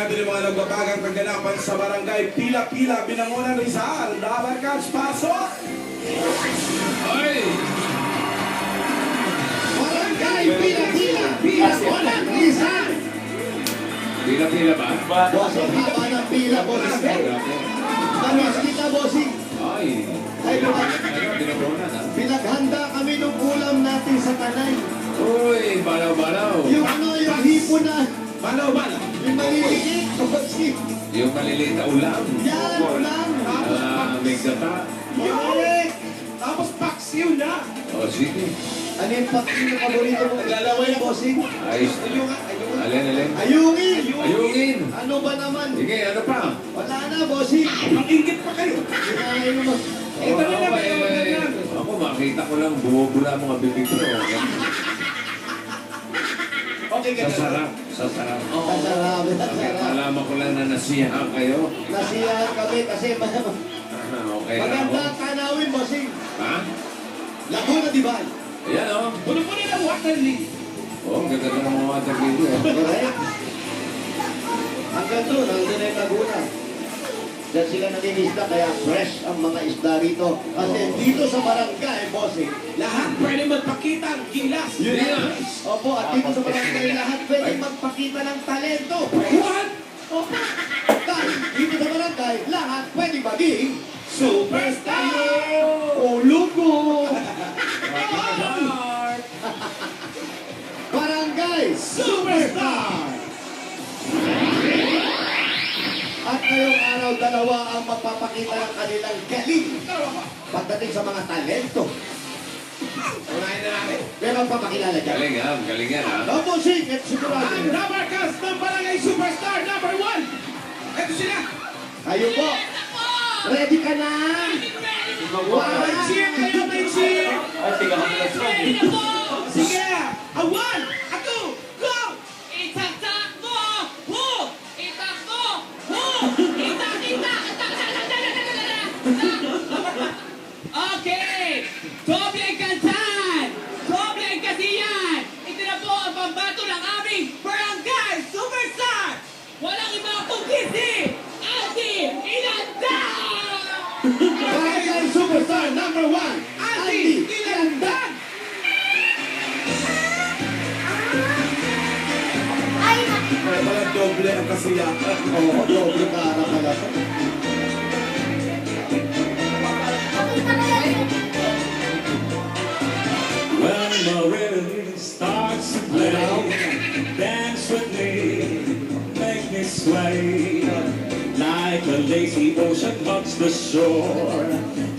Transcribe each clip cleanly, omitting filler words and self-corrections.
natin yung mga nagbabagang kaganapan sa barangay. Pila-pila, Binangonan, Rizal. Dabarkats, pasok! Ay! Barangay Pila-Pila, Binangonan, Rizal. Pila-pila ba? Bossing, haba ng pila, bossing. Namiss kita, bossing. Ay! Ay, Binangonan, ha? pinaghanda kami ng ulam natin sa tanay. Uy! Balaw-balaw! Yung yung hipo na, Balaw-balaw. yung maliliit, bossing. Yung maliliit na ulam. Yan, ulam. May gata. Correct. Tapos paksiw na. O, sige. Ano yung pakin na paborito mo? Lalaway, bossing. Ayos. Alin. Ayungin. Ayungin! Ano ba naman? Sige, ano pa? Wala na, bossing. Mag-ingit pa kayo. Kinain mo. Ito na lang, Ako, makita ko lang, bumubula mga bibig ko. Okay, ganun. Sasarap. Masarap, Okay, masarap. malaman ko lang na nasiyahan kayo. Nasiyahan kami kasi Okay lang maganda ako. ang tanawin, bossing. Ha? Laguna, di ba? Ayan o. Puno-puno ng water lily. Oh, ang ganda ng mga water video. Correct. Hanggang doon, nandun na yung Laguna. Diyan sila nangingisda, kaya fresh ang mga isda rito. Kasi dito sa barangay, bossing, Lahat pwede magpakita ang gilas. Yun na. opo, at dito sa barangay, lahat pwede magpakita ng talento. What? Opo. Dahil dito sa barangay, lahat pwede maging Superstar! o lugo. Barangay Superstar! At ngayong araw, dalawa ang magpapakita ng kanilang galing pagdating sa mga talento. Unahin na natin. Pero ang papakilala dyan. Galing ha, galing yan ha. Lobo Sing at sigurado. Ang Dabarkas ng Barangay Superstar number 1. Ito sila. Kayo po. Ready ka na? May cheer kayo, may cheer. Sige. A 1, a 2, go! Itakbo! Ho! Itakbo! Ho! Okay! Doble ang kantahan! Doble ang kasiyan! Ito na po ang pambato ng aming Barangay Superstar! Walang iba kundi si Ate Inanda! Barangay Superstar number 1. Andy Ilandan. Kaya pala doble ang kasiyahan. Oo, doble kara pala. When my rhythm starts to play, dance with me, make me sway. Like a lazy ocean hugs the shore,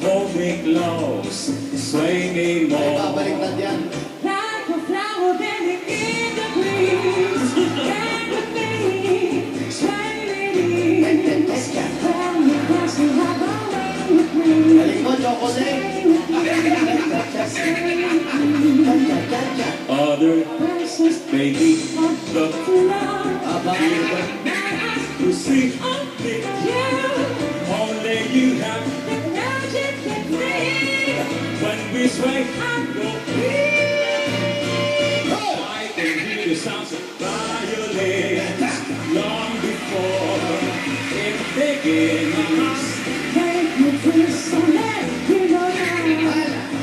hold me close, sway me Ay, more. babaliktad yan. Like a flower bending in the breeze, hang with me, sway me. Tell me what's to have a way with me. Galing mo, chocolate. Other places, baby, look Aba, to see only you have. When we sway, go I can hear the sounds of violins long before it begins.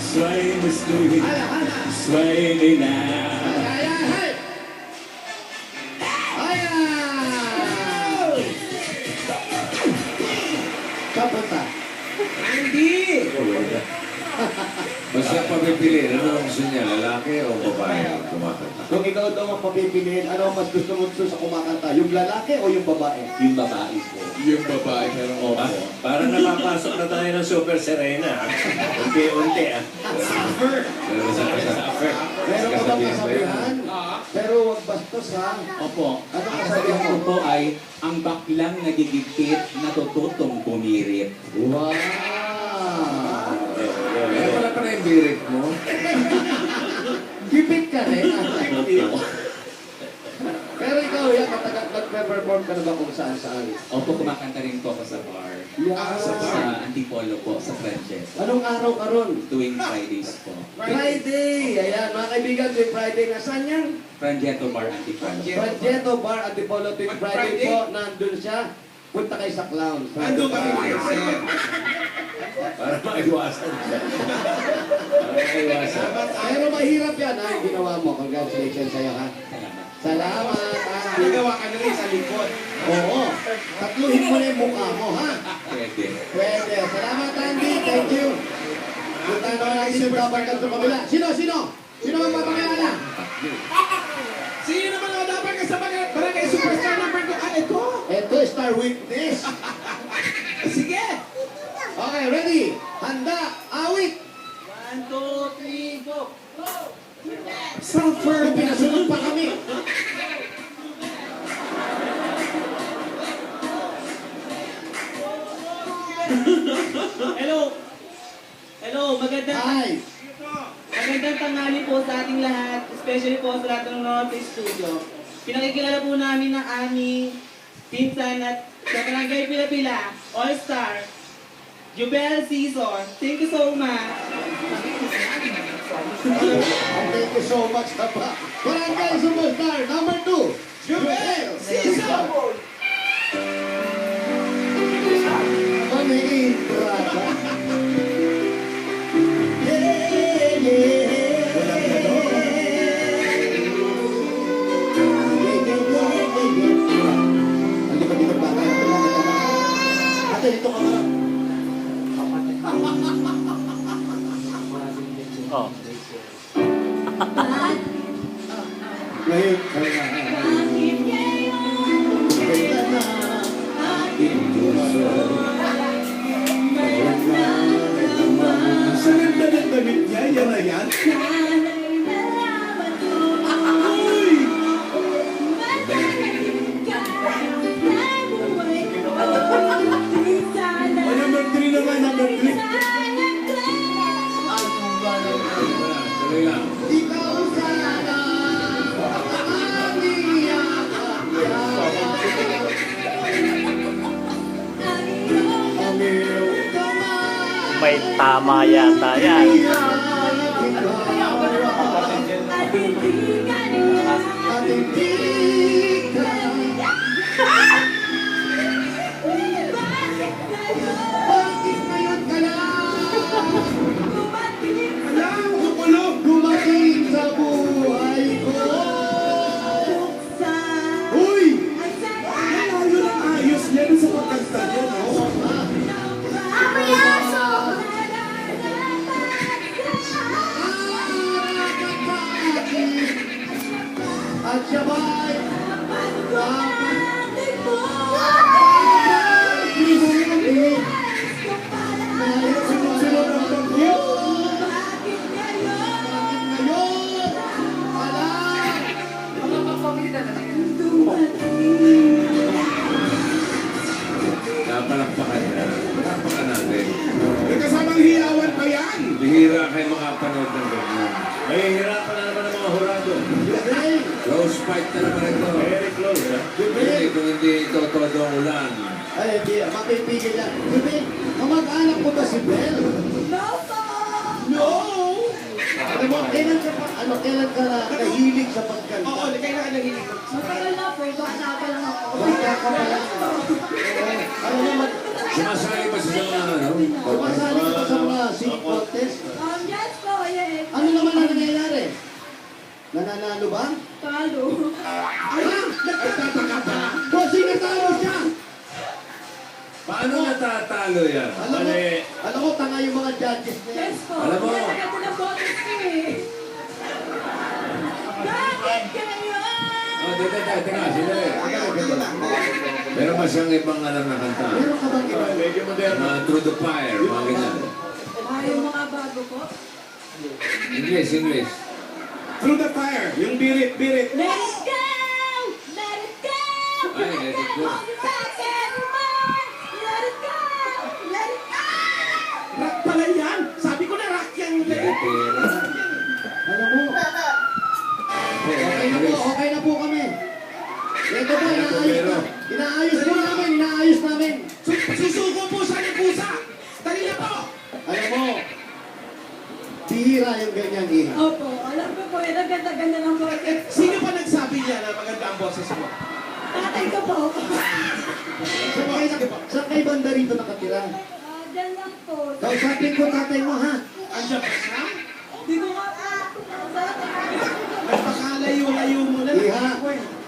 Sway me, sway me now. Kapunta. Andy! Basta papipili, ano ang gusto niya, lalaki o babae ang kumakanta? Kung ikaw daw ang papipiliin, ano ang mas gusto mo sa kumakanta? Yung lalaki o yung babae? Yung babae po. Yung babae, pero Parang napapasok na tayo ng Super Serena. Unti-unti ah. Pero sa affair. Meron ka bang kasabihan? Pero wag bastos ha. Opo. Ano Ang kasabihan sabihan ko mo? po ay, ang baklang nagigipit, natututong bumirit. Wow! Kaya wala pa na yung birik mo. Gipit ka rin. Pero ikaw, yan, matagal nag-perform ka na ba kung saan-saan? Opo, kumakanta rin po ako sa bar. Sa bar. Sa Antipolo po, sa Frances. Anong araw ka ron? Tuwing Fridays po. Friday! Ayan, mga kaibigan, tuwing Friday. Nasaan yan? Frangetto Bar, Antipolo. Frangetto Bar at Antipolo tuwing Friday po. Nandun siya. Punta kayo sa clown. Ando kami ngayon. Para maiwasan siya. Para maiwasan. Pero mahirap yan, ha? Yung ginawa mo. Congratulations sa'yo, ha? Salamat. Salamat, Andy. Nagawa ka na rin sa likod. Oo. Tatluhin mo na yung mukha mo, ha? Pwede. Pwede. Salamat, Andy. Thank you. Punta naman natin yung dapat ka sa kabila. Sino? Sino ang papakilala? Sino naman ang dapat ka sa barangay superstar number 2? Ah, ito. Ito, star witness. Sige. Okay, ready? Handa, awit. 1, 2, 3, go! Suffer. Pinasunod pa kami. Hello! Hello, Hi. magandang tanghali po sa ating lahat, especially po sa lahat ng nanonood sa studio. Pinakikilala po namin ng aming pinsan at sa Barangay Pila-Pila, All-Star, Jubel Season. Thank you so much. Thank you so much, Papa. Barangay Superstar number 2. Jubel Season. Ano yung entrada? Dito ka nga. Ngayon ka na. Kaya na aking puso. Saan ang damit niya? Yan na yan? Uy! O, number 3 naman, number 3. Tuloy lang. Ikaw sana ang iyakap. May tama yata yan. Bakit ngayon ka lang Alam, kukulog. dumating sa buhay ko? Uy! Ayos na ayos yan sa pagkanta niya, no? At siya ba'y Sunod ang bagyo. ngayon? Alam! Napalakpakan na. Palakpakan natin. May kasamang hiyawan pa yan. Bihira kayo makapanood ng ganyan. Mahihirapan na naman ang mga hurado. Jubil! Close fight na naman ito. Very close, ha? Hindi, kung hindi ito todo ang ulan. Ay, hindi. Mapipigil yan. Jubil, kamag-anak mo ba si Bel? No! Alam mo, kailan ka pa, kailan ka nahilig sa pagkanta? Oo, kaya na nahilig. Basta ka pa lang. Alam mo, Sumasali pa sa mga ano? sumasali ka pa sa mga singing contest. Ano naman ang nangyayari? Nananalo ba? Nagtataka pa. Bossing, natalo siya! Paano natatalo yan? Alam mo, tanga yung mga judges na yan. Alam mo, teka, sandali. Meron ba siyang ibang alam na kanta? Meron ka bang iba? Medyo moderno. Mga Through the Fire, mga ganyan. English. Through the fire. Yung birit. Ay, let it go. Rock pala yan. Sabi ko na rock yan. Pero, Alam mo, okay na po kami. Ganda ng boses. Sino pa nagsabi niya na maganda ang boses mo? Tatay ko po. Saan kayo banda rito nakatira? Diyan lang po. Kausapin ko tatay mo, ha? Andiyan pa siya? Di ko nga Nagpakalayo-layo mo na.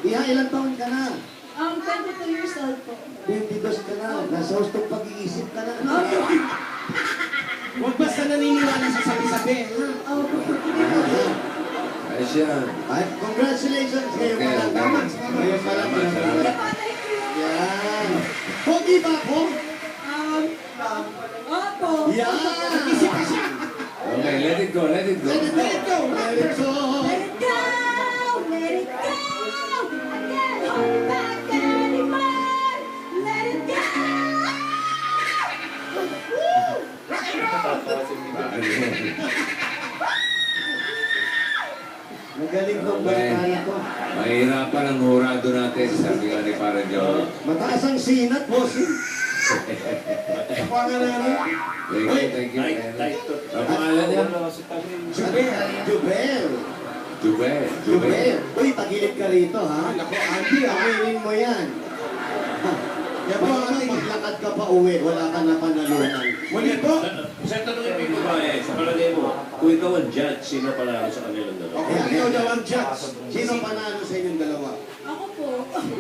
Iha, ilang taon ka na? 22 years old po. 22 ka na. Nasa hustong pag-iisip ka na. Huwag basta naniniwala sa sabi-sabi. Ha? Opo. Ay siya. Ay, congratulations ngayon pa lang. Ngayon pa lang. Thank you. Yan. Pogi ba ako? Opo. Yan. Isip ka siya. Okay, let it go, let it go. Let it go. Let it go. Let it go! Let it go! I can't hold it back anymore! Let it go! Magaling tong barkada ko. Mahirapan ang hurado natin, sabi nga ni Parang Joe. Mataas ang sinat, bossing. Ako nga na ano? Thank you. Ang pangalan niya? Jubel. Jubel. Jubel. Uy, tagilid ka rito, ha? Ako, Andy ah. Aminin mo yan. Yan po, maglakad ka pa uwi, wala ka na panalunan. Muli po. Sa tanongin mo ba sa palagay mo, kung ikaw ang judge, sino pala sa kanilang dalawa? Ako, ikaw daw ang judge. Sino panalo sa inyong dalawa? Ako po. Ang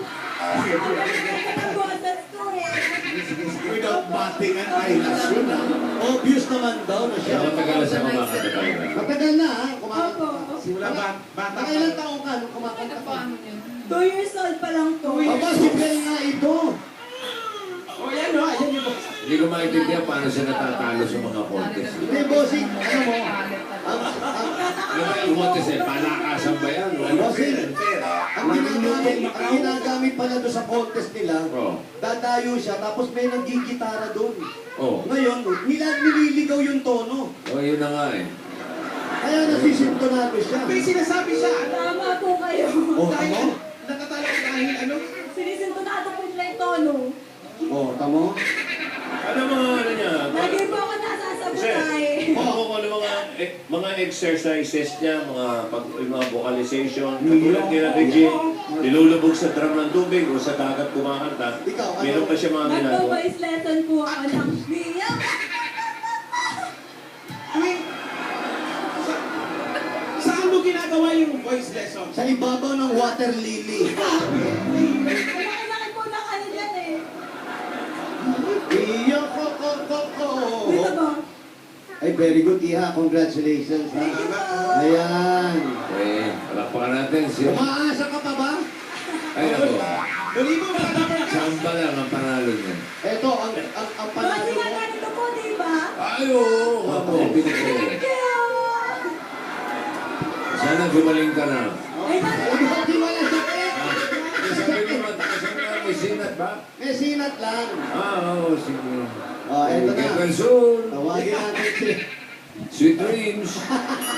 boses ko eh. Without batting an eyelash yun ah. Obvious naman daw na siya. Siya matagal sa kumakanta talaga. Matagal na, ha? Kumakanta. Opo. Simula bata pa. Nakailan taong ka nung kumakanta ka? 2 years old pa lang po. Aba, si Bel nga ito. O yan o, ayan yung Hindi ko maintindihan paano siya natatalo sa mga contest. Hindi, bossing, ano mo? Ano ba yung contest eh? Palakasan ba yan? Bossing, ang ginagamit pala doon sa contest nila, Oo. dadayo siya, tapos may nagigitara doon. Oh. Ngayon, nililigaw yung tono. Oh, yun na nga eh. Kaya nasisintonado siya. May sinasabi siya. Tama po kayo. Oh, Dahil tamo? nakatalo ka dahil ano? Sinisintonado po nila yung tono. Oh, tamo? Ano mga ano niya? Lagi po ako nasasabutay. Ano ano mga exercises niya, yung mga vocalization, katulad nila Regine, nilulubog sa drum ng tubig o sa dagat kumakanta. Ikaw, ano? Meron pa siya mga ginagawa. Nagpo-voice lesson po ako ng Mia. Saan mo ginagawa yung voice lesson? Sa ibabaw ng water lily. Kumakalaki po ng ano dyan eh. Iyo ko. Dito ba? Ay, very good, Iha. Congratulations, ha? Thank you po. Ayan. Eh, palakpakan natin siya. Umaasa ka pa ba? Ay, ako. Huli mo mga number. Samba lang ang panalo niya. Ito, ang Boss, panalo mo. nga ganito po, di ba? Ay, oo. Ako, pinag Thank you! Sana gumaling ka na. Ay, Di wala sa Sabi ko, matakas na may sinat ba? May sinat lang. Oo, sige. Oh, eto Get na. well soon. Tawagin natin si Sweet dreams.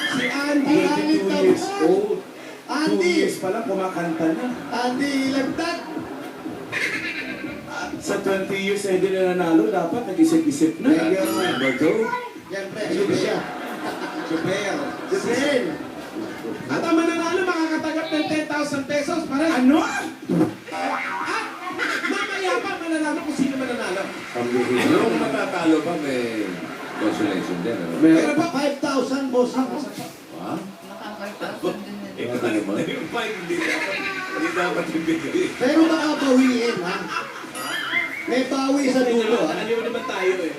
Si Andy, 22 years old. 2 Andy. years pa lang kumakanta na. Andy Lagdag. Sa 20 years na hindi na nanalo, dapat nag-isip-isip na. Thank you. Number 2. Siyempre, yun siya. Jubel. Jubel. At ang mananalo makakatanggap ng 10,000 pesos pa rin. Ano? At mamaya pa mananalo kung sino mananalo. Yung matatalo pa may consolation din. Ano? Meron pa 5,000, boss. Ha? Ito na naman. Yung five, hindi dapat ibigay. Pero baka bawiin, ha? May bawi sa dulo, ha? Ano naman tayo eh.